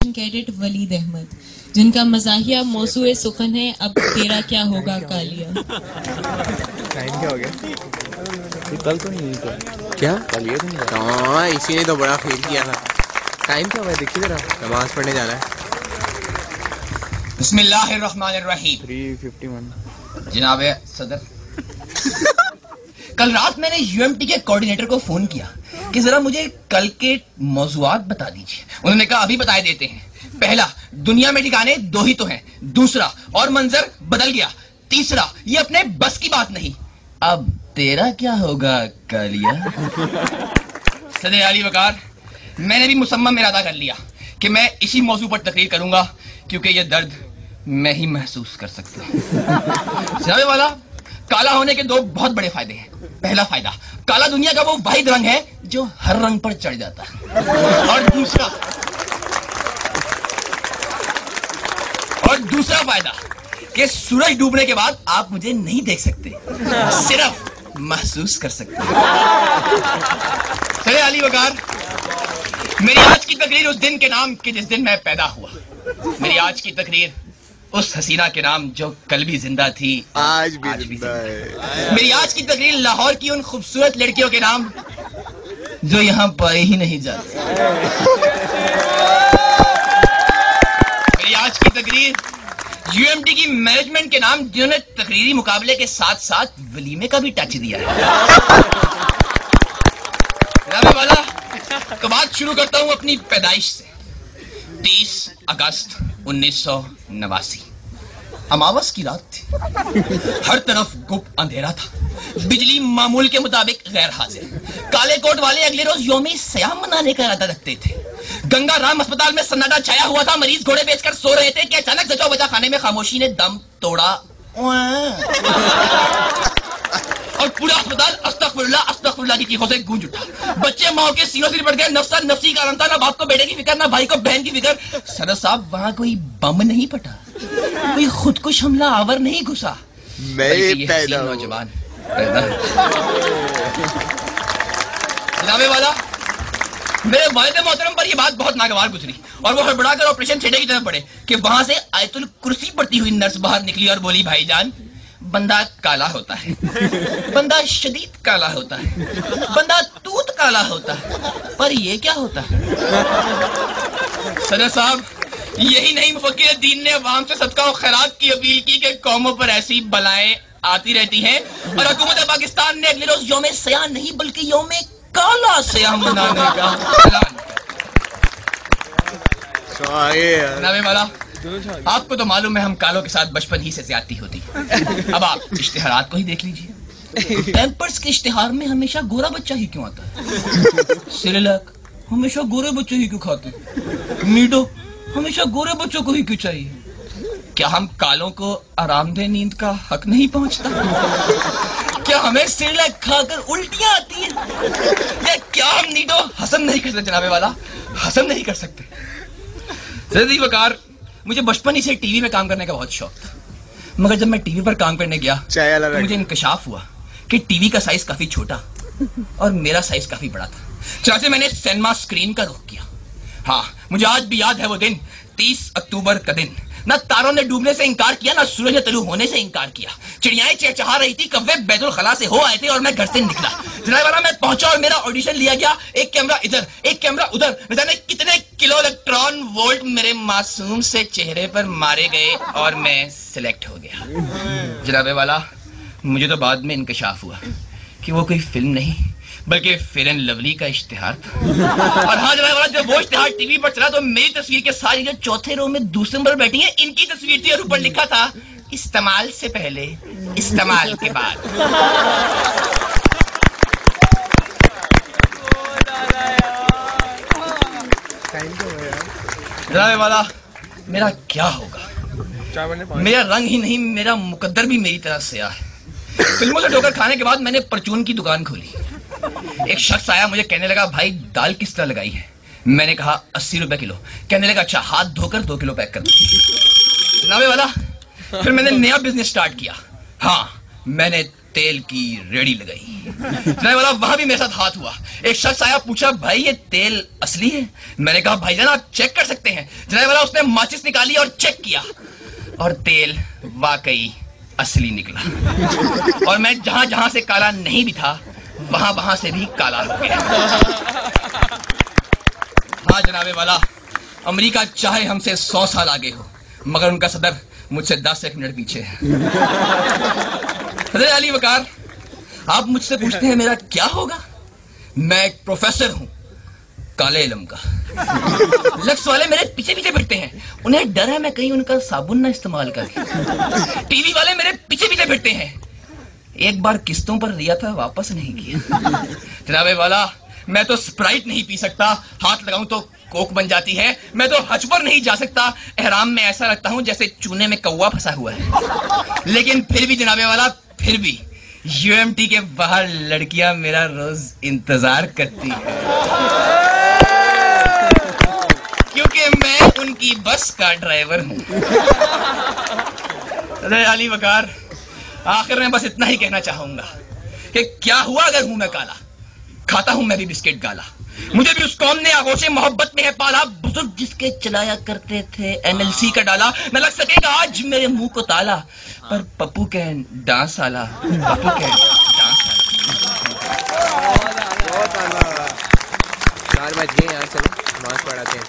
Graduation cadet Waleed Ahmad, जिनका मज़ाहिया मौसूए सुखन है अब तेरा क्या होगा कालिया। टाइम क्या हो गया? ये कल तो नहीं था क्या? कल ये तो नहीं था। हाँ, इसी ने तो बड़ा फेल किया था। टाइम क्या हुआ है देखिए जरा, नमाज पढ़ने जाना है। बिस्मिल्लाहिर्रहमानिर्रहीम। 351 जनाब सदर, कल रात मैंने यूएमटी के कोऑर्डिनेटर को फोन किया कि जरा मुझे कल के मौज़ूआत बता दीजिए। उन्होंने कहा अभी बताए देते हैं। पहला, दुनिया में ठिकाने दो ही तो हैं। दूसरा, और मंजर बदल गया। तीसरा, ये अपने बस की बात नहीं। अब तेरा क्या होगा कालिया। सदर अली वकार, मैंने भी मुसम्मम इरादा कर लिया कि मैं इसी मौजू पर तकरीर करूंगा, क्योंकि ये दर्द मैं ही महसूस कर सकता हूं। जनाबे वाला, काला होने के दो बहुत बड़े फायदे हैं। पहला फायदा, काला दुनिया का वो वाहिद रंग है जो हर रंग पर चढ़ जाता है। और दूसरा फायदा कि सूरज डूबने के बाद आप मुझे नहीं देख सकते, सिर्फ महसूस कर सकते हैं। चले अली वकार, मेरी आज की तकरीर उस दिन के नाम की जिस दिन मैं पैदा हुआ। मेरी आज की तकरीर उस हसीना के नाम जो कल भी जिंदा थी, आज भी जिंदा है। मेरी आज की तकरीर लाहौर की उन खूबसूरत लड़कियों के नाम जो यहाँ पाए ही नहीं जाते। मेरी आज की तकरीर यूएमटी की मैनेजमेंट के नाम जिन्होंने तकरीरी मुकाबले के साथ साथ वलीमे का भी टच दिया है। वाला, तो बात शुरू करता हूं अपनी पैदाइश से। 30 अगस्त 1989 अमावस की रात थी। हर तरफ गुप्त अंधेरा था। बिजली मामूल के मुताबिक गैर हाजिर। काले कोट वाले अगले रोज यौम सयाम मनाने का इरादा रखते थे। गंगा राम अस्पताल में सन्नाटा छाया हुआ था। मरीज घोड़े बेचकर सो रहे थे कि अचानक जचा बजा खाने में खामोशी ने दम तोड़ा और पूरा अस्पताल अस्तगफिरुल्लाह की चीखों से गूंज उठा। बच्चे माओ के सीनों से लिपट गए। नफ्सा नफ्सी का आलम था। ना बाप को बेटे की फिक्र, ना भाई को बहन की फिक्र। सदर साहब, वहां कोई बम नहीं फटा, कोई खुदकुश हमला आवर नहीं घुसा। नौजवान जनाबे वाला, मेरे वालिद मोहतरम पर यह बात बहुत नागवार गुजरी और वो हड़बड़ाकर ऑपरेशन थिएटर की तरफ बढ़े कि वहां से आयतुल कुर्सी पड़ती हुई नर्स बाहर निकली और बोली, भाईजान, बंदा काला होता है, बंदा शदीद काला होता है, बंदा तूत काला होता है, पर ये क्या होता है? सदर साहब, यही नहीं मुफक्किर दीन ने अवाम से सदका और खैरात की अपील की कि कौमों पर ऐसी बलाएं आती रहती हैं और हुकूमत पाकिस्तान ने अगले रोज यौम सयाह नहीं बल्कि यौम काला सयाह मनाने का ऐलान किया। आपको तो मालूम है हम कालों के साथ बचपन ही से ज्यादती होती। अब आप इश्तिहारात को ही देख लीजिए। पैम्पर्स के इश्तिहार में हमेशा गोरा बच्चा ही क्यों आता है? सिरिलैक हमेशा गोरे बच्चे ही क्यों खाते? नीडो हमेशा गोरे बच्चों को ही क्यों चाहिए? क्या हम कालों को आरामदेह नींद का हक नहीं पहुंचता? क्या हमें सिरिलैक खाकर उल्टियां आती है? या क्या हम नीडो हजम नहीं कर सकते? जनाबे वाला, हजम नहीं कर सकते। जल्दी वकार, मुझे बचपन ही से टीवी में काम करने का बहुत शौक था, मगर जब मैं टीवी पर काम करने गया तो मुझे इंकशाफ हुआ कि टीवी का साइज काफी छोटा और मेरा साइज काफी बड़ा था। चनाचे मैंने सिनेमा स्क्रीन का रुख किया। हाँ, मुझे आज भी याद है वो दिन, 30 अक्टूबर का दिन। ना तारों ने डूबने से इंकार किया, ना सूरज ने तलू होने से इंकार किया। चिड़ियाएं चहचहा रही थी, कव्वे बैतुल खला से हो आए थे और मैं घर से निकला। जनाब वाला, मैं पहुंचा और मेरा ऑडिशन लिया गया। एक कैमरा इधर, एक कैमरा उधर, न जाने कितने किलो इलेक्ट्रॉन वोल्ट मेरे मासूम से चेहरे पर मारे गए और मैं सिलेक्ट हो गया। जनाब वाला, मुझे तो बाद में इंकशाफ हुआ कि वो कोई फिल्म नहीं बल्कि फेयर एंड लवली का इश्तिहार था। और हाँ जनाब वाला, जब वो इश्तिहार टीवी पर चला तो मेरी तस्वीर के सारी जो चौथे रो में दूसरे नंबर बैठी है, इनकी तस्वीर थी और ऊपर लिखा था, इस्तेमाल से पहले, इस्तेमाल के बाद। जनाब वाला, मेरा क्या होगा? मेरा रंग ही नहीं, मेरा मुकद्दर भी मेरी तरह से है। फिल्मों से ठोकर खाने के बाद मैंने परचून की दुकान खोली। एक शख्स आया, मुझे कहने लगा, भाई दाल किस तरह लगाई है? मैंने कहा 80 रुपए किलो। कहने लगा, अच्छा हाथ धोकर 2 किलो पैक कर दो। जनाबे वाला, फिर मैंने नया बिजनेस स्टार्ट किया। हाँ, मैंने तेल की रेडी लगाई। जनाब वाला वहां भी मेरे साथ हाथ हुआ। एक शख्स आया, पूछा भाई ये तेल असली है? मैंने कहा भाईजान आप चेक कर सकते हैं। जनाब वाला उसने माचिस निकाली और चेक किया और तेल वाकई असली निकला। और मैं जहां जहां से काला नहीं भी था वहां वहां से भी काला हो गया। हाँ जनाबे वाला, अमेरिका चाहे हमसे 100 साल आगे हो मगर उनका सदर मुझसे 10 मिनट पीछे है। हज़रत अली वकार, आप मुझसे पूछते हैं मेरा क्या होगा? मैं एक प्रोफेसर हूं काले इल्म का। लक्स वाले मेरे पीछे पीछे फिरते हैं, उन्हें डर है मैं कहीं उनका साबुन ना इस्तेमाल कर। टीवी वाले मेरे पीछे पीछे फिरते हैं, एक बार किस्तों पर लिया था वापस नहीं किया। जनाबे वाला, मैं तो स्प्राइट नहीं पी सकता, हाथ लगाऊं तो कोक बन जाती है। मैं तो हज पर नहीं जा सकता, एहराम में ऐसा लगता हूं जैसे चूने में कौवा फंसा हुआ है। लेकिन फिर भी जनाबे वाला, फिर भी यूएमटी के बाहर लड़कियां मेरा रोज इंतजार करती है, क्योंकि मैं उनकी बस का ड्राइवर हूं। अरे अली वकार, आखिर में बस इतना ही कहना चाहूंगा कि क्या हुआ अगर हूं मैं काला? खाता हूं मैं भी बिस्किट गाला, मुझे भी उस कौम ने आगोशे मोहब्बत में है पाला। बुजुर्ग जिसके चलाया करते थे एनएलसी का डाला, न लग सकेगा आज मेरे मुंह को ताला, पर पप्पू के डांस आला, पप्पू के डांस आला। बहुत आला। 4 बज गए यार, चलो नमाज पढ़ाते हैं।